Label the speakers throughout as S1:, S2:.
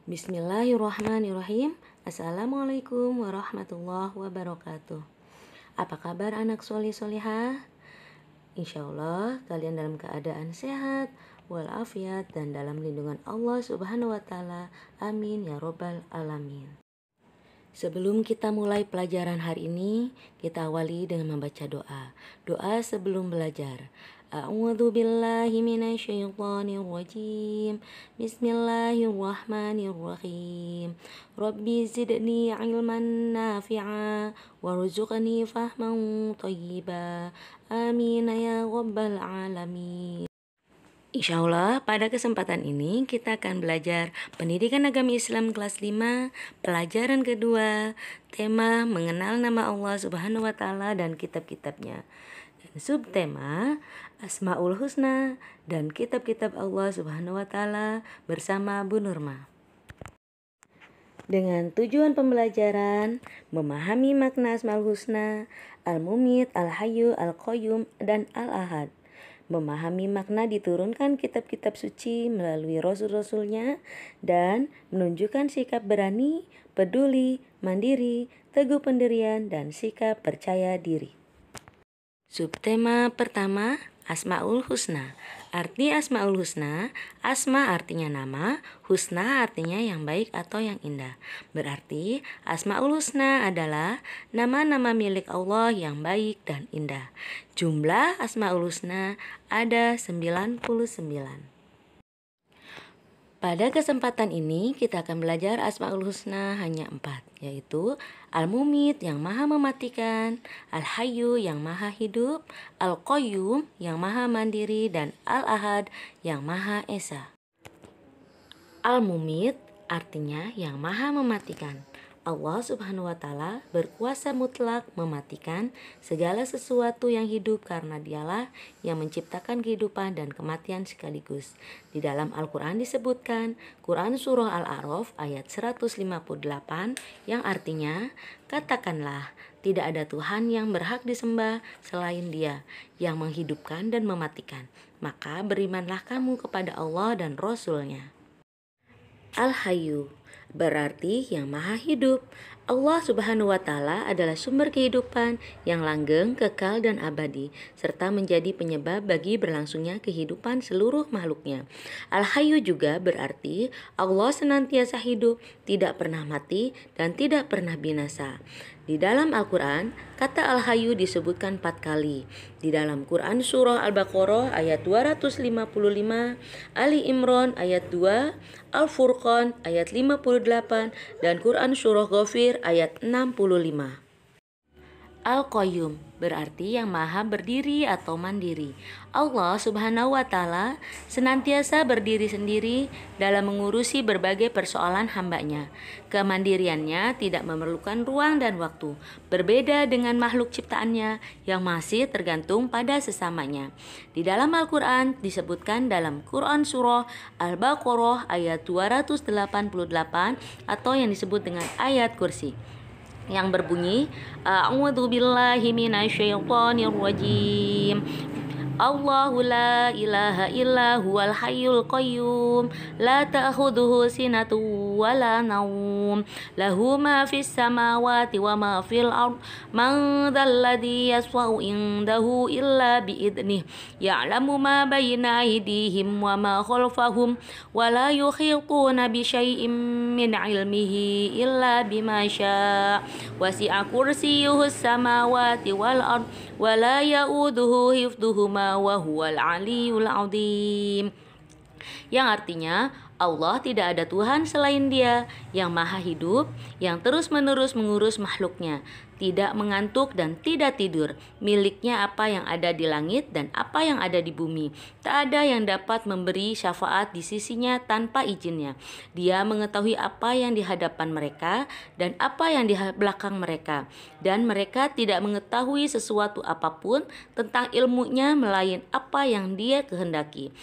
S1: Bismillahirrahmanirrahim. Assalamualaikum warahmatullahi wabarakatuh. Apa kabar anak solih-solihah? Insya Allah kalian dalam keadaan sehat, walafiat, dan dalam lindungan Allah Subhanahu wa Ta'ala. Amin ya Robbal 'Alamin. Sebelum kita mulai pelajaran hari ini, kita awali dengan membaca doa. Doa sebelum belajar. A'udzu billahi minasyaitonir rajim. Bismillahirrahmanirrahim. Rabbi zidni ilman nafi'a warzuqni fahman thayyiba. Amin ya rabbal alamin. Insya Allah pada kesempatan ini kita akan belajar Pendidikan Agama Islam kelas 5, pelajaran kedua, tema mengenal nama Allah Subhanahu wa Ta'ala dan kitab-kitabnya. Dan subtema Asmaul Husna dan kitab-kitab Allah Subhanahu wa Ta'ala bersama Bu Nurma. Dengan tujuan pembelajaran memahami makna Asmaul Husna, Al-Mumit, Al-Hayyu, Al-Qayyum, dan Al-Ahad. Memahami makna diturunkan kitab-kitab suci melalui rasul-rasulnya dan menunjukkan sikap berani, peduli, mandiri, teguh pendirian, dan sikap percaya diri. Subtema pertama, Asmaul Husna. Arti Asmaul Husna, Asma artinya nama, Husna artinya yang baik atau yang indah. Berarti Asmaul Husna adalah nama-nama milik Allah yang baik dan indah. Jumlah Asmaul Husna ada 99. Pada kesempatan ini kita akan belajar Asmaul Husna hanya 4, yaitu Al-Mumit yang maha mematikan, Al-Hayyu yang maha hidup, Al-Qayyum yang maha mandiri, dan Al-Ahad yang maha esa. Al-Mumit artinya yang maha mematikan. Allah Subhanahu wa Ta'ala berkuasa mutlak mematikan segala sesuatu yang hidup karena Dialah yang menciptakan kehidupan dan kematian sekaligus. Di dalam Al-Quran disebutkan Quran Surah Al-A'raf ayat 158 yang artinya, katakanlah tidak ada Tuhan yang berhak disembah selain Dia yang menghidupkan dan mematikan. Maka berimanlah kamu kepada Allah dan Rasul-Nya. Al-Hayyu berarti yang maha hidup. Allah Subhanahu wa Ta'ala adalah sumber kehidupan yang langgeng, kekal, dan abadi, serta menjadi penyebab bagi berlangsungnya kehidupan seluruh makhluknya. Al-Hayyu juga berarti Allah senantiasa hidup, tidak pernah mati, dan tidak pernah binasa. Di dalam Al-Quran, kata Al-Hayyu disebutkan 4 kali. Di dalam Quran Surah Al-Baqarah ayat 255, Ali Imran ayat 2, Al-Furqan ayat 58, dan Quran Surah Ghafir ayat 65. Al-Qayyum berarti yang maha berdiri atau mandiri. Allah Subhanahu wa Ta'ala senantiasa berdiri sendiri dalam mengurusi berbagai persoalan hambanya. Kemandiriannya tidak memerlukan ruang dan waktu, berbeda dengan makhluk ciptaannya yang masih tergantung pada sesamanya. Di dalam Al-Quran disebutkan dalam Quran Surah Al-Baqarah ayat 288 atau yang disebut dengan ayat kursi, yang berbunyi A'udzu billahi minasyaitonir rajim. Allahu la ilaha illa huwal hayyul qayyum la ta'khudhuhu sinatun wa la naum lahu ma fis samawati wa ma fil ard man dzalladzi yashfa'u indahu illa bi idnih ya'lamu ma bayna aydihim wa ma khalfahum wa la yuhituna bi syai'in min ilmihi illa bima syaa wasi'a kursiyyuhus samawati wal ard wa la ya'uduhu hifdhuhuma wa huwal aliyul azim, yang artinya Allah tidak ada Tuhan selain Dia yang maha hidup, yang terus-menerus mengurus makhluknya, tidak mengantuk dan tidak tidur. Miliknya apa yang ada di langit dan apa yang ada di bumi. Tak ada yang dapat memberi syafaat di sisinya tanpa izinnya. Dia mengetahui apa yang di hadapan mereka dan apa yang di belakang mereka. Dan mereka tidak mengetahui sesuatu apapun tentang ilmunya melain apa yang Dia kehendaki.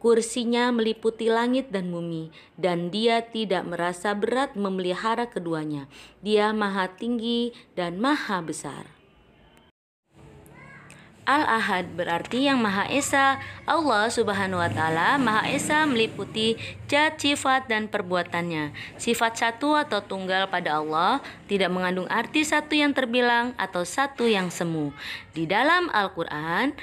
S1: Kursinya meliputi langit dan bumi, dan Dia tidak merasa berat memelihara keduanya. Dia maha tinggi dan maha besar. Al-Ahad berarti yang Maha Esa. Allah Subhanahu wa Ta'ala Maha Esa meliputi zat, sifat, dan perbuatannya. Sifat satu atau tunggal pada Allah tidak mengandung arti satu yang terbilang atau satu yang semu. Di dalam Al-Quran,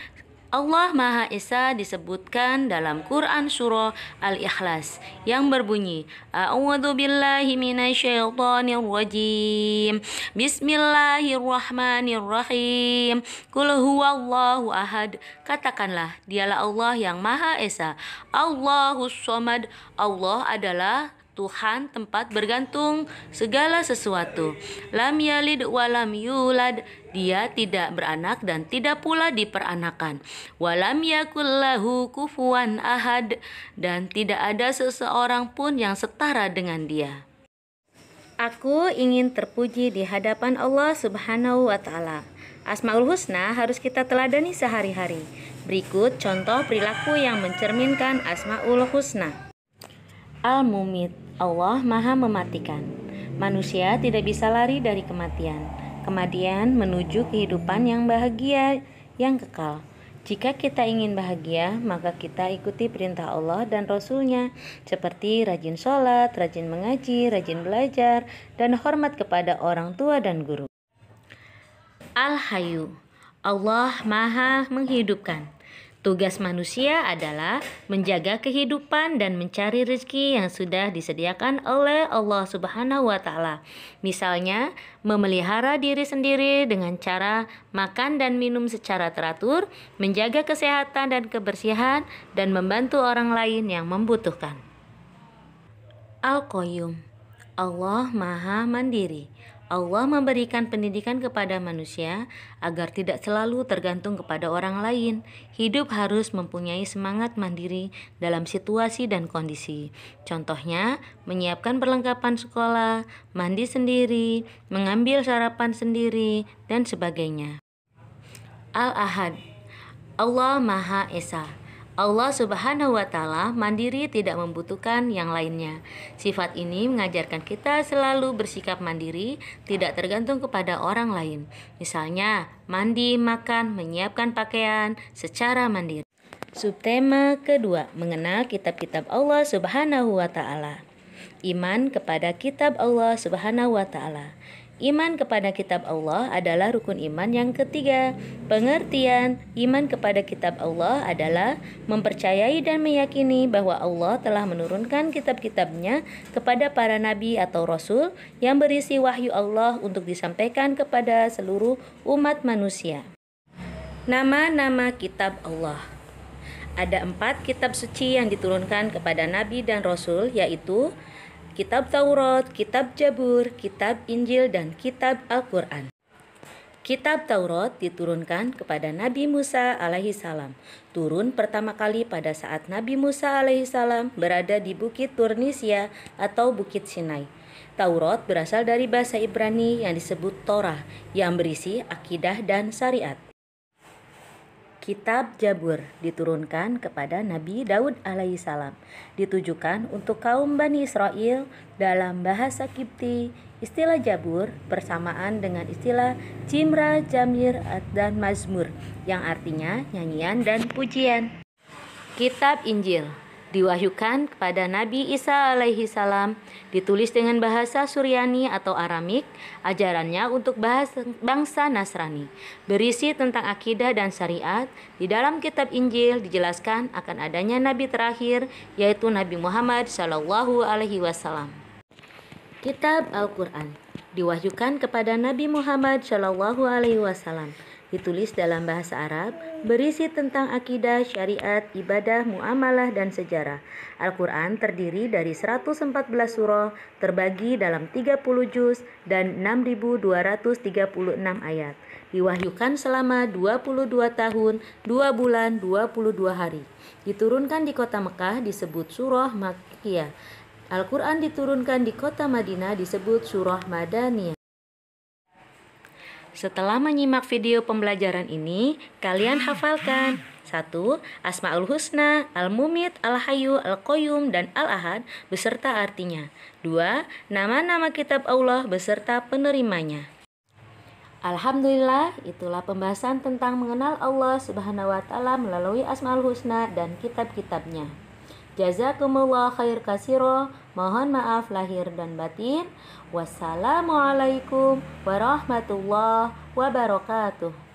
S1: Allah Maha Esa disebutkan dalam Quran surah Al-Ikhlas yang berbunyi A'udzu billahi minasyaitonir rajim. Bismillahirrahmanirrahim. Qul huwallahu ahad. Katakanlah, dialah Allah yang Maha Esa. Allahus Shomad. Allah adalah Tuhan tempat bergantung segala sesuatu. Lam yalid walam yulad. Dia tidak beranak dan tidak pula diperanakan. Walam yakul lahu kufuwan ahad. Dan tidak ada seseorang pun yang setara dengan dia. Aku ingin terpuji di hadapan Allah Subhanahu wa Ta'ala. Asmaul Husna harus kita teladani sehari-hari. Berikut contoh perilaku yang mencerminkan Asmaul Husna. Al-Mumit, Allah Maha Mematikan. Manusia tidak bisa lari dari kematian. Kematian menuju kehidupan yang bahagia, yang kekal. Jika kita ingin bahagia, maka kita ikuti perintah Allah dan Rasul-Nya, seperti rajin sholat, rajin mengaji, rajin belajar, dan hormat kepada orang tua dan guru. Al-Hayyu, Allah Maha Menghidupkan. Tugas manusia adalah menjaga kehidupan dan mencari rezeki yang sudah disediakan oleh Allah Subhanahu wa Ta'ala. Misalnya, memelihara diri sendiri dengan cara makan dan minum secara teratur, menjaga kesehatan dan kebersihan, dan membantu orang lain yang membutuhkan. Al-Qayyum, Allah Maha Mandiri. Allah memberikan pendidikan kepada manusia agar tidak selalu tergantung kepada orang lain. Hidup harus mempunyai semangat mandiri dalam situasi dan kondisi. Contohnya, menyiapkan perlengkapan sekolah, mandi sendiri, mengambil sarapan sendiri, dan sebagainya. Al-Ahad, Allah Maha Esa. Allah Subhanahu wa Ta'ala mandiri, tidak membutuhkan yang lainnya. Sifat ini mengajarkan kita selalu bersikap mandiri, tidak tergantung kepada orang lain. Misalnya, mandi, makan, menyiapkan pakaian secara mandiri. Subtema kedua, mengenal kitab-kitab Allah Subhanahu wa Ta'ala. Iman kepada kitab Allah Subhanahu wa Ta'ala. Iman kepada kitab Allah adalah rukun iman yang ketiga. Pengertian iman kepada kitab Allah adalah mempercayai dan meyakini bahwa Allah telah menurunkan kitab-kitabnya kepada para nabi atau rasul yang berisi wahyu Allah untuk disampaikan kepada seluruh umat manusia. Nama-nama kitab Allah. Ada 4 kitab suci yang diturunkan kepada nabi dan rasul, yaitu Kitab Taurat, Kitab Jabur, Kitab Injil, dan Kitab Al-Quran. Kitab Taurat diturunkan kepada Nabi Musa alaihissalam. Turun pertama kali pada saat Nabi Musa alaihissalam berada di Bukit Turnisia atau Bukit Sinai. Taurat berasal dari bahasa Ibrani yang disebut Torah, yang berisi akidah dan syariat. Kitab Jabur diturunkan kepada Nabi Daud alaihissalam, ditujukan untuk kaum Bani Israel. Dalam bahasa Kipti, istilah Jabur bersamaan dengan istilah Jimra, Jamir, dan Mazmur, yang artinya nyanyian dan pujian. Kitab Injil diwahyukan kepada Nabi Isa alaihissalam, ditulis dengan bahasa Suryani atau Aramik, ajarannya untuk bangsa Nasrani, berisi tentang akidah dan syariat. Di dalam kitab Injil dijelaskan akan adanya nabi terakhir, yaitu Nabi Muhammad SAW. Kitab Al-Quran diwahyukan kepada Nabi Muhammad SAW, ditulis dalam bahasa Arab, berisi tentang akidah, syariat, ibadah, muamalah, dan sejarah. Al-Quran terdiri dari 114 surah, terbagi dalam 30 juz dan 6.236 ayat. Diwahyukan selama 22 tahun, 2 bulan, 22 hari. Diturunkan di kota Mekah disebut surah Makkiyah. Al-Quran diturunkan di kota Madinah disebut surah Madaniyah. Setelah menyimak video pembelajaran ini, kalian hafalkan 1. Asmaul Husna, Al-Mumit, Al-Hayyu, Al-Qayyum, dan Al-Ahad beserta artinya. 2. Nama-nama kitab Allah beserta penerimanya. Alhamdulillah, itulah pembahasan tentang mengenal Allah Subhanahu wa taala melalui Asmaul Husna dan kitab-kitabnya. Jazakumullah khair kasiro. Mohon maaf lahir dan batin. Wassalamualaikum warahmatullahi wabarakatuh.